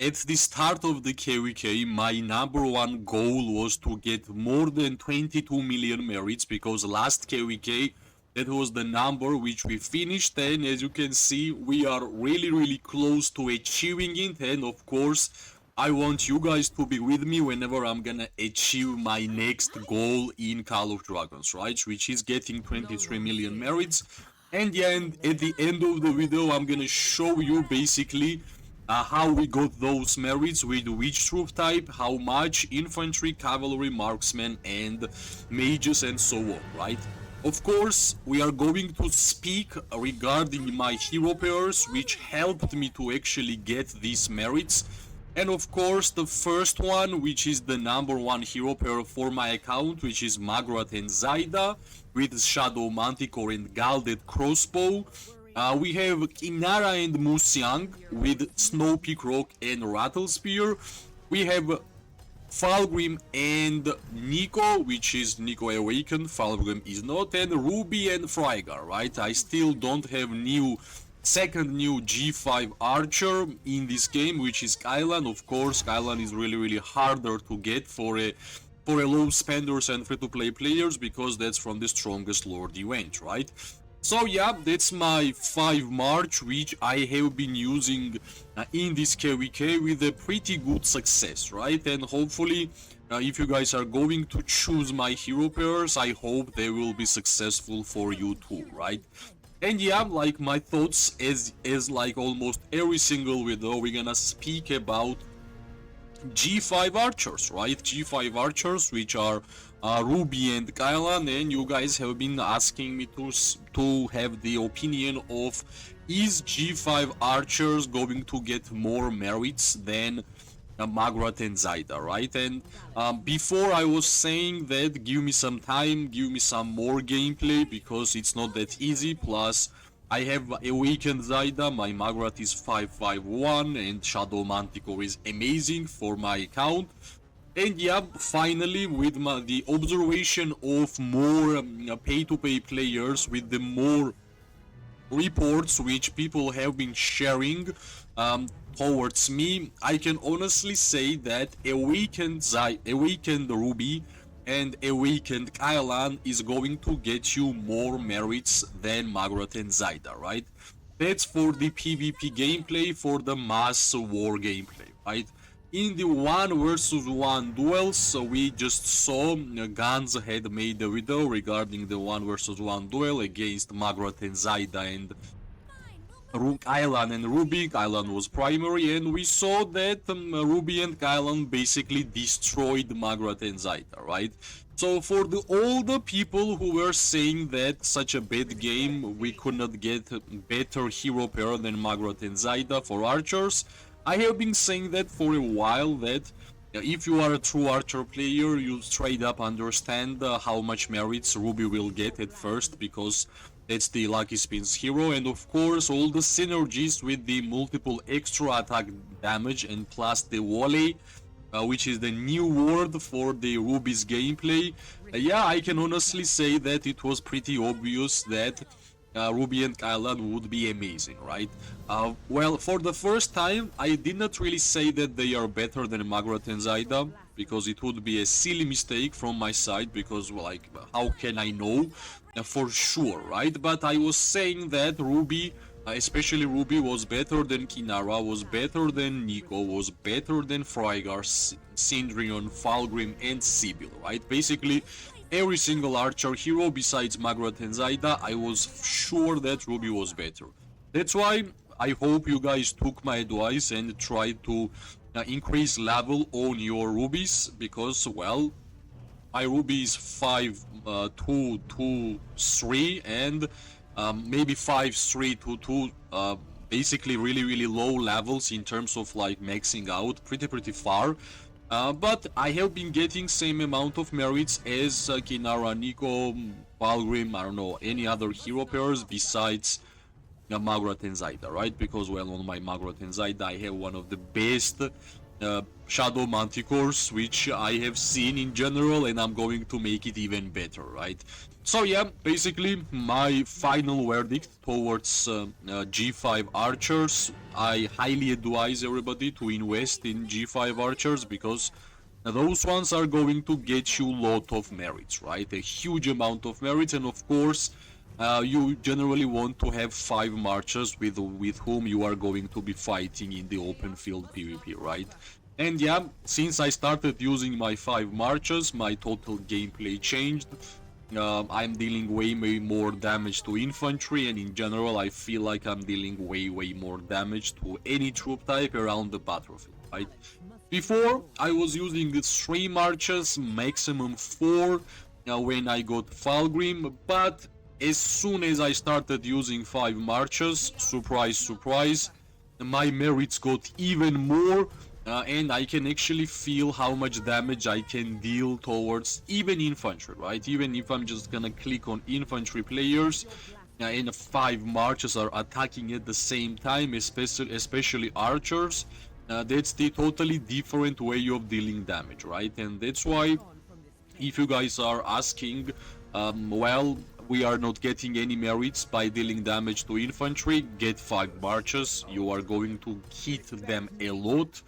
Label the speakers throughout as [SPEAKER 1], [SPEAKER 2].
[SPEAKER 1] At the start of the KVK, my number one goal was to get more than 22 million merits, because last KVK, that was the number which we finished, and as you can see, we are really close to achieving it. And of course, I want you guys to be with me whenever I'm gonna achieve my next goal in Call of Dragons, right? Which is getting 23 million merits. And yeah, and at the end of the video, I'm gonna show you basically how we got those merits with which troop type, how much, infantry, cavalry, marksmen, and mages, and so on, right? Of course, we are going to speak regarding my hero pairs, which helped me to actually get these merits. And of course, the first one, which is the number one hero pair for my account, which is Magrat and Zaida, with Shadow Manticore and Galded Crossbow. We have Inara and Musyang with Snow Peak Rock and Rattle Spear. We have Falgrim and Nico, which is Nico Awakened, Falgrim is not, and Ruby and Frygar, right? I still don't have second new G5 archer in this game, which is Kylan. Of course, Kylan is really harder to get for a low spenders and free-to-play players, because that's from the strongest lord event, right? So yeah, that's my 5 March, which I have been using in this KVK with a pretty good success, right? And hopefully, if you guys are going to choose my hero pairs, I hope they will be successful for you too, right? And yeah, like my thoughts, as like almost every single video, we're gonna speak about G5 archers, right? G5 archers, which are Ruby and Kylan, and you guys have been asking me to have the opinion of, is G5 archers going to get more merits than Magrat and Zaida, right? And before I was saying that give me some time, give me some more gameplay, because it's not that easy. Plus, I have Awakened Zaida, my Magrat is 551, and Shadow Manticore is amazing for my account. And yeah, finally, with the observation of more pay-to-play players, with the more reports which people have been sharing towards me, I can honestly say that Awakened Ruby and Awakened Kylan is going to get you more merits than Magrat and Zaida, right? That's for the PvP gameplay, for the mass war gameplay, right? In the 1 versus 1 duels, so we just saw Gans had made a video regarding the 1 versus 1 duel against Magrat and Zaida and Kylan and Ruby. Kylan was primary, and we saw that Ruby and Kylan basically destroyed Magrat and Zaida, right? So for all the people who were saying that such a bad game, we could not get better hero pair than Magrat and Zaida for archers, I have been saying that for a while, that if you are a true archer player, you straight up understand how much merits Ruby will get at first, because that's the Lucky Spins hero, and of course all the synergies with the multiple extra attack damage and plus the volley, which is the new word for the Ruby's gameplay. Yeah, I can honestly say that it was pretty obvious that Ruby and Kylan would be amazing, right? Well, for the first time, I did not really say that they are better than Magrat and Zaida, because it would be a silly mistake from my side, because, well, like, how can I know for sure, right? But I was saying that Ruby, especially Ruby, was better than Kinara, was better than Nico, was better than Frygar, Sindrion, Falgrim, and Sibyl, right? Basically, every single archer hero besides Magrat and Zaida, I was sure that Ruby was better. That's why I hope you guys took my advice and tried to increase level on your rubies, because, well, my ruby is 5 2 2 3 and maybe 5 3 2 2, basically really low levels in terms of like maxing out, pretty far. But I have been getting same amount of merits as Kinara, Nico, Valgrim, I don't know, any other hero pairs besides Magrat and Zaida, right? Because, well, on my Magrat and Zaida, I have one of the best Shadow Manticores which I have seen in general, and I'm going to make it even better, right? So yeah, basically my final verdict towards G5 archers. I highly advise everybody to invest in G5 archers because those ones are going to get you a lot of merits, right? A huge amount of merits, and of course, you generally want to have 5 marchers with whom you are going to be fighting in the open field PvP, right? And yeah, since I started using my 5 marchers, my total gameplay changed. I'm dealing way more damage to infantry, and in general I feel like I'm dealing way more damage to any troop type around the battlefield, right? Before I was using 3 marches, maximum 4 when I got Falgrim, but as soon as I started using 5 marches, surprise surprise, my merits got even more, and I can actually feel how much damage I can deal towards even infantry, right? Even if I'm just gonna click on infantry players and 5 marches are attacking at the same time, especially archers, that's the totally different way of dealing damage, right? And that's why if you guys are asking, well, we are not getting any merits by dealing damage to infantry, get 5 marches, you are going to hit them a lot,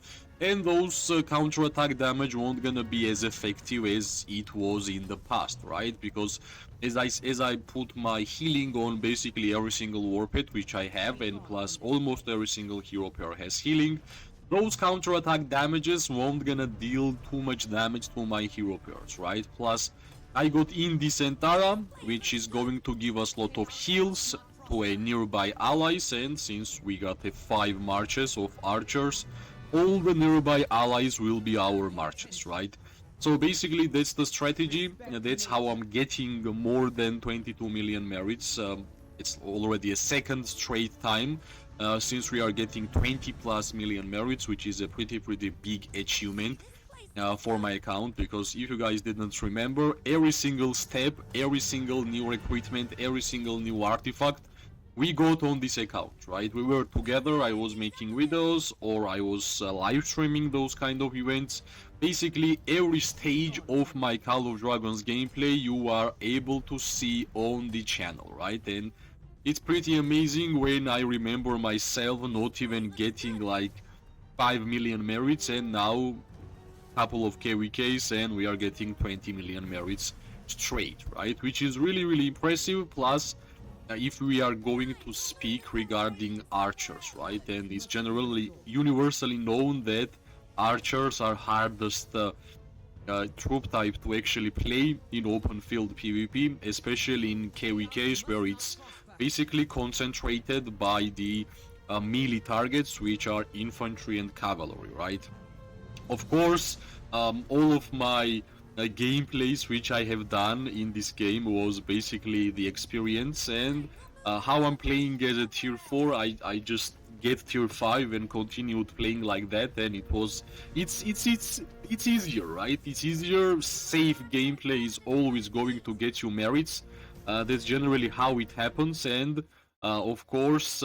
[SPEAKER 1] and those counter-attack damage won't gonna be as effective as it was in the past, right? Because as I put my healing on basically every single war pet which I have, and plus almost every single hero pair has healing, those counter-attack damages won't gonna deal too much damage to my hero pairs, right? Plus, I got Indi Centara, which is going to give us a lot of heals to a nearby allies, and since we got a 5 marches of archers, all the nearby allies will be our marches, right? So basically that's the strategy, that's how I'm getting more than 22 million merits. It's already a second straight time since we are getting 20 plus million merits, which is a pretty big achievement for my account, because if you guys didn't remember, every single step, every single new recruitment, every single new artifact we got on this account, right? We were together, I was making videos or I was live streaming those kind of events. Basically every stage of my Call of Dragons gameplay you are able to see on the channel, right? And it's pretty amazing when I remember myself not even getting like 5 million merits, and now couple of KVKs and we are getting 20 million merits straight, right? Which is really impressive. Plus, if we are going to speak regarding archers, right? And it's generally universally known that archers are hardest troop type to actually play in open field PvP, especially in KVKs where it's basically concentrated by the melee targets, which are infantry and cavalry, right? Of course, all of my gameplays which I have done in this game was basically the experience, and how I'm playing as a tier 4, I just get tier 5 and continued playing like that, and it's easier, right? It's easier. Safe gameplay is always going to get you merits. That's generally how it happens, and of course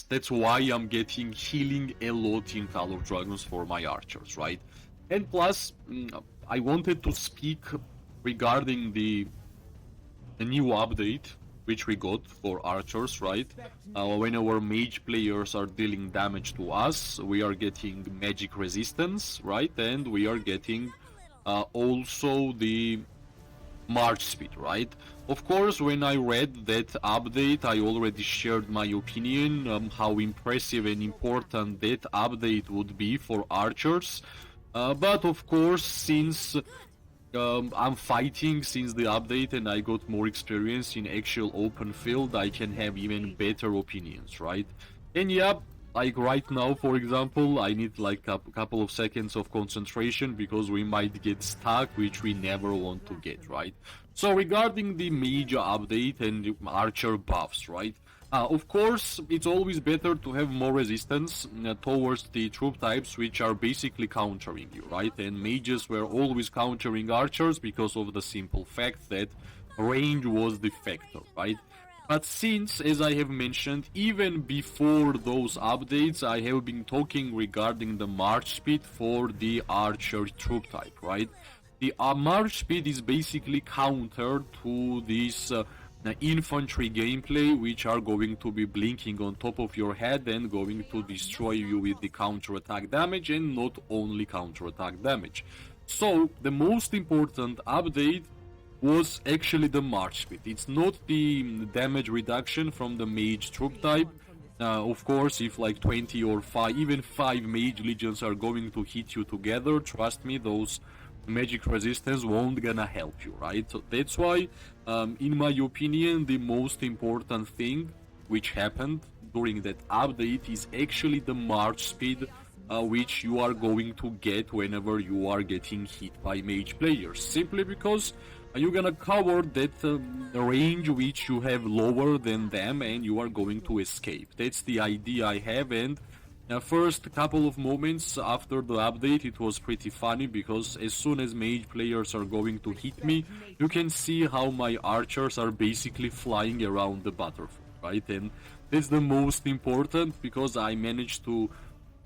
[SPEAKER 1] that's why I'm getting healing a lot in Call of Dragons for my archers, right? And plus, I wanted to speak regarding the new update which we got for archers, right? When our mage players are dealing damage to us, we are getting magic resistance, right? And we are getting also the march speed, right? Of course, when I read that update, I already shared my opinion how impressive and important that update would be for archers. But of course, since I'm fighting since the update and I got more experience in actual open field, I can have even better opinions, right? And yeah, like right now, for example, I need like a couple of seconds of concentration because we might get stuck, which we never want to get, right? So regarding the major update and the archer buffs, right? Of course, it's always better to have more resistance towards the troop types which are basically countering you, right? And mages were always countering archers because of the simple fact that range was the factor, right? But since, as I have mentioned, even before those updates, I have been talking regarding the march speed for the archer troop type, right? The march speed is basically counter to this infantry gameplay, which are going to be blinking on top of your head and going to destroy you with the counter-attack damage, and not only counter-attack damage. So the most important update was actually the march speed. It's not the damage reduction from the mage troop type. Of course, if like 20 or 5, even 5 mage legions are going to hit you together, trust me, those magic resistance won't gonna help you, right? So that's why, in my opinion, the most important thing which happened during that update is actually the march speed, which you are going to get whenever you are getting hit by mage players, simply because you're gonna cover that range which you have lower than them, and you are going to escape. That's the idea I have. And first couple of moments after the update, it was pretty funny, because as soon as mage players are going to hit me, you can see how my archers are basically flying around the battlefield, right? And that's the most important, because I managed to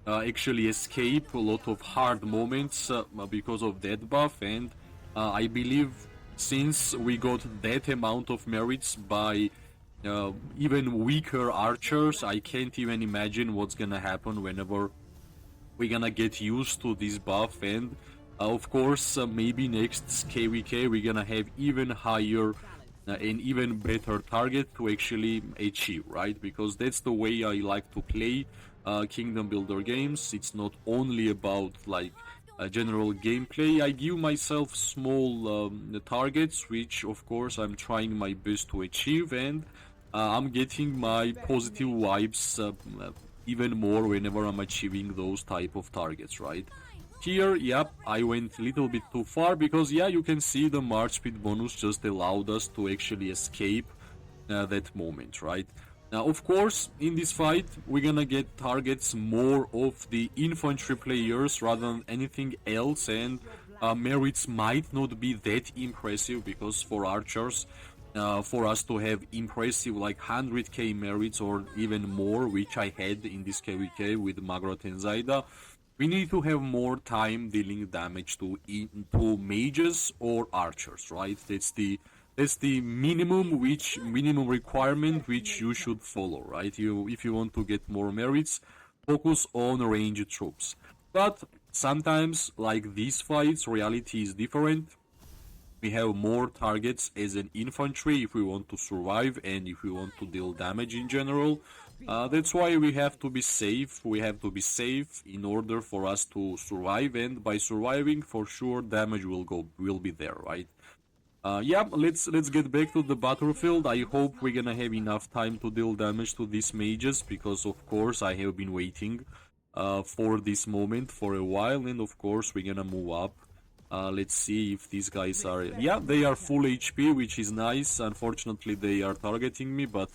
[SPEAKER 1] actually escape a lot of hard moments because of that buff. And I believe since we got that amount of merits by even weaker archers, I can't even imagine what's gonna happen whenever we're gonna get used to this buff. And of course, maybe next KVK we're gonna have even higher and even better target to actually achieve, right? Because that's the way I like to play Kingdom Builder games. It's not only about like general gameplay. I give myself small targets, which of course I'm trying my best to achieve, and I'm getting my positive vibes even more whenever I'm achieving those type of targets, right? Here, yep, I went a little bit too far, because yeah, you can see the march speed bonus just allowed us to actually escape that moment, right? Now, of course, in this fight, we're gonna get targets more of the infantry players rather than anything else, and merits might not be that impressive, because for archers, for us to have impressive like 100k merits or even more, which I had in this KVK with Magrat and Zaida, we need to have more time dealing damage to mages or archers, right? That's the minimum requirement which you should follow, right? If you want to get more merits, focus on ranged troops. But sometimes, like these fights, reality is different. We have more targets as an infantry if we want to survive and if we want to deal damage in general. That's why we have to be safe. We have to be safe in order for us to survive, and by surviving, for sure, damage will be there, right? Yeah, let's get back to the battlefield. I hope we're gonna have enough time to deal damage to these mages, because of course I have been waiting for this moment for a while, and of course we're gonna move up. Let's see if these guys are... Yeah, they are full HP, which is nice. Unfortunately, they are targeting me, but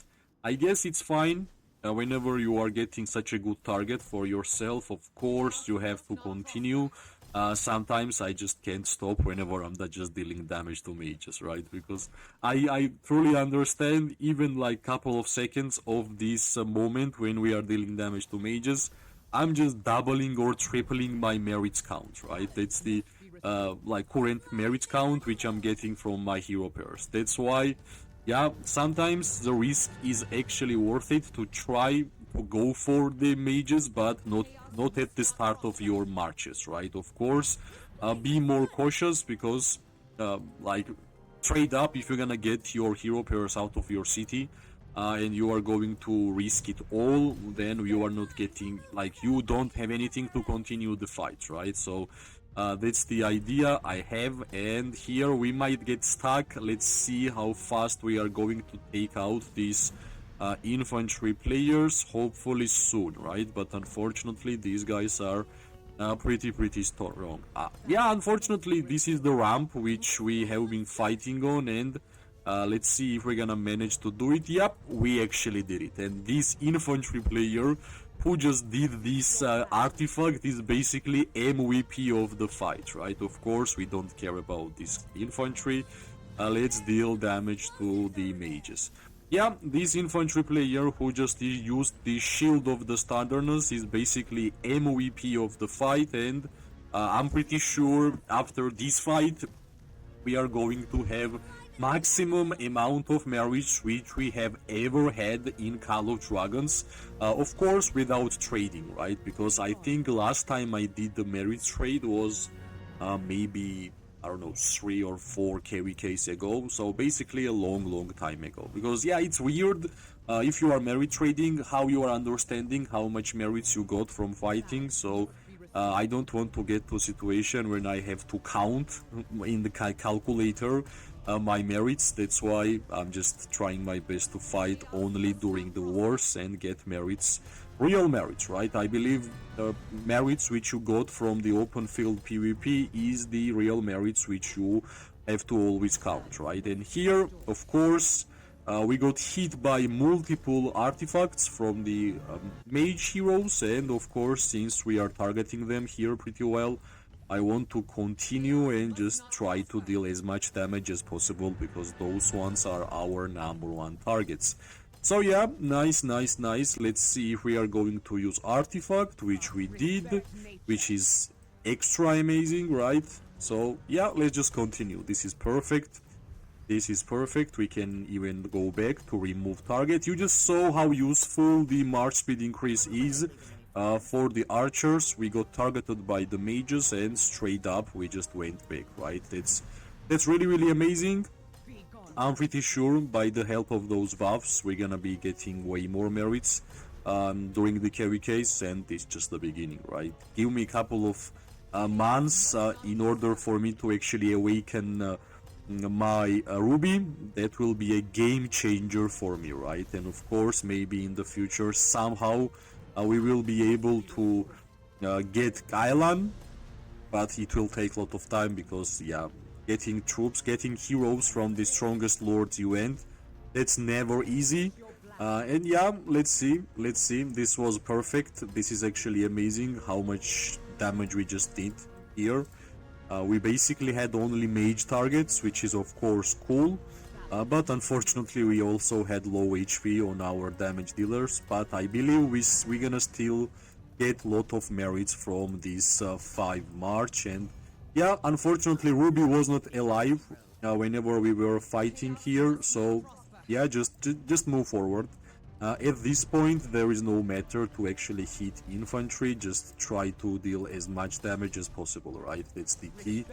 [SPEAKER 1] I guess it's fine. Whenever you are getting such a good target for yourself, of course, you have to continue. Sometimes I just can't stop whenever I'm not just dealing damage to mages, right? Because I truly understand, even like couple of seconds of this moment when we are dealing damage to mages, I'm just doubling or tripling my merits count, right? That's the like current merit count which I'm getting from my hero pairs. That's why, yeah, sometimes the risk is actually worth it to try to go for the mages, but not at the start of your marches, right? Of course, be more cautious, because like trade up if you're gonna get your hero pairs out of your city. And you are going to risk it all, then you are not getting, like, you don't have anything to continue the fight, right? So that's the idea I have, and here we might get stuck. Let's see how fast we are going to take out these infantry players, hopefully soon, right? But unfortunately, these guys are pretty strong. Yeah, unfortunately, this is the ramp which we have been fighting on, and let's see if we're gonna manage to do it. Yep, we actually did it. And this infantry player who just did this artifact is basically MVP of the fight, right? Of course, we don't care about this infantry. Let's deal damage to the mages. Yeah, this infantry player who just used the Shield of the Stubbornness is basically MVP of the fight, and I'm pretty sure after this fight we are going to have maximum amount of merits which we have ever had in Call of Dragons, of course without trading, right? Because I think last time I did the merit trade was maybe, I don't know, 3 or 4 KVKs ago, so basically a long time ago. Because yeah, it's weird if you are merit trading, how you are understanding how much merits you got from fighting. So I don't want to get to a situation when I have to count in the calculator my merits. That's why I'm just trying my best to fight only during the wars and get merits, real merits, right? I believe the merits which you got from the open field PvP is the real merits which you have to always count, right? And here, of course, we got hit by multiple artifacts from the mage heroes, and of course, since we are targeting them here pretty well, I want to continue and just try to deal as much damage as possible, because those ones are our #1 targets. So yeah, nice. Let's see if we are going to use artifact, which we did, which is extra amazing, right? So yeah, let's just continue. This is perfect. We can even go back to remove target. You just saw how useful the march speed increase is for the archers. We got targeted by the mages and straight up we just went back, right? That's really amazing. I'm pretty sure by the help of those buffs we're gonna be getting way more merits during the KVKs, and it's just the beginning, right? Give me a couple of months in order for me to actually awaken my Ruby. That will be a game changer for me, right? And of course, maybe in the future somehow we will be able to get Kailan, but it will take a lot of time, because yeah, getting troops, getting heroes from the strongest lords you end, that's never easy. And yeah, let's see. This was perfect. This is actually amazing how much damage we just did here. We basically had only mage targets, which is of course cool, but unfortunately we also had low HP on our damage dealers. But I believe we're gonna still get a lot of merits from this 5 March. And yeah, unfortunately Ruby was not alive whenever we were fighting here, so yeah, just move forward. At this point there is no matter to actually hit infantry, just try to deal as much damage as possible, right? That's the key,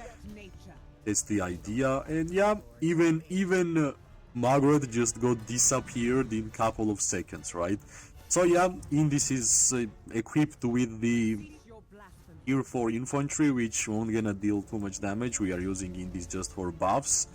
[SPEAKER 1] that's the idea. And yeah, even Margaret just got disappeared in couple of seconds, right? So yeah, Indis is equipped with the Tier 4 infantry, which won't gonna deal too much damage. We are using Indis just for buffs.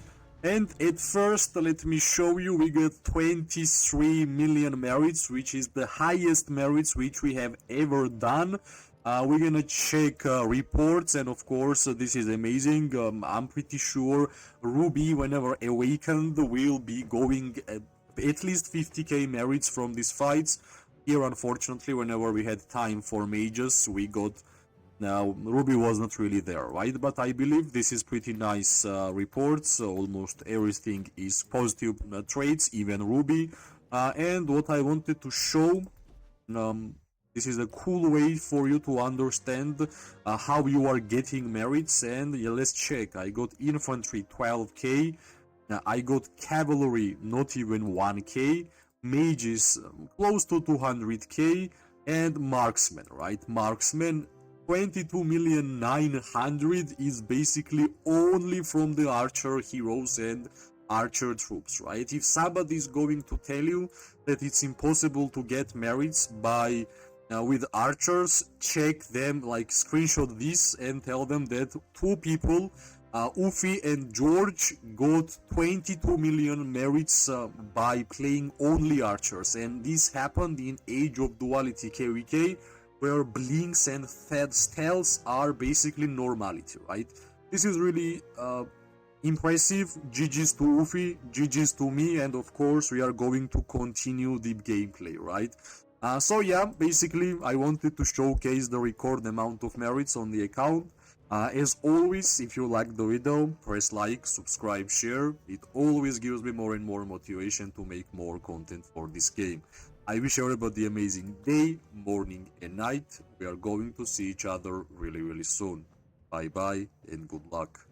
[SPEAKER 1] And at first, let me show you, we get 23 million merits, which is the highest merits which we have ever done. We're gonna check reports, and of course this is amazing. I'm pretty sure Ruby, whenever awakened, will be going at least 50k merits from these fights. Here unfortunately, whenever we had time for mages, we got, now Ruby was not really there, right? But I believe this is pretty nice reports. Almost everything is positive traits, even Ruby. And what I wanted to show, this is a cool way for you to understand how you are getting merits. And yeah, let's check. I got infantry 12k, I got cavalry not even 1k, mages close to 200k, and marksmen, right? Marksmen 22,900,000 is basically only from the archer heroes and archer troops, right? If somebody is going to tell you that it's impossible to get merits by with archers, check them, like screenshot this and tell them that 2 people, Ufi and George, got 22 million merits by playing only archers, and this happened in Age of Duality KVK, where blinks and stealths are basically normality, right? This is really impressive. GG's to Ufi, GG's to me, and of course we are going to continue the gameplay, right? So yeah, basically I wanted to showcase the record amount of merits on the account. As always, if you like the video, press like, subscribe, share. It always gives me more and more motivation to make more content for this game. I wish everybody an amazing day, morning and night. We are going to see each other really soon. Bye bye and good luck.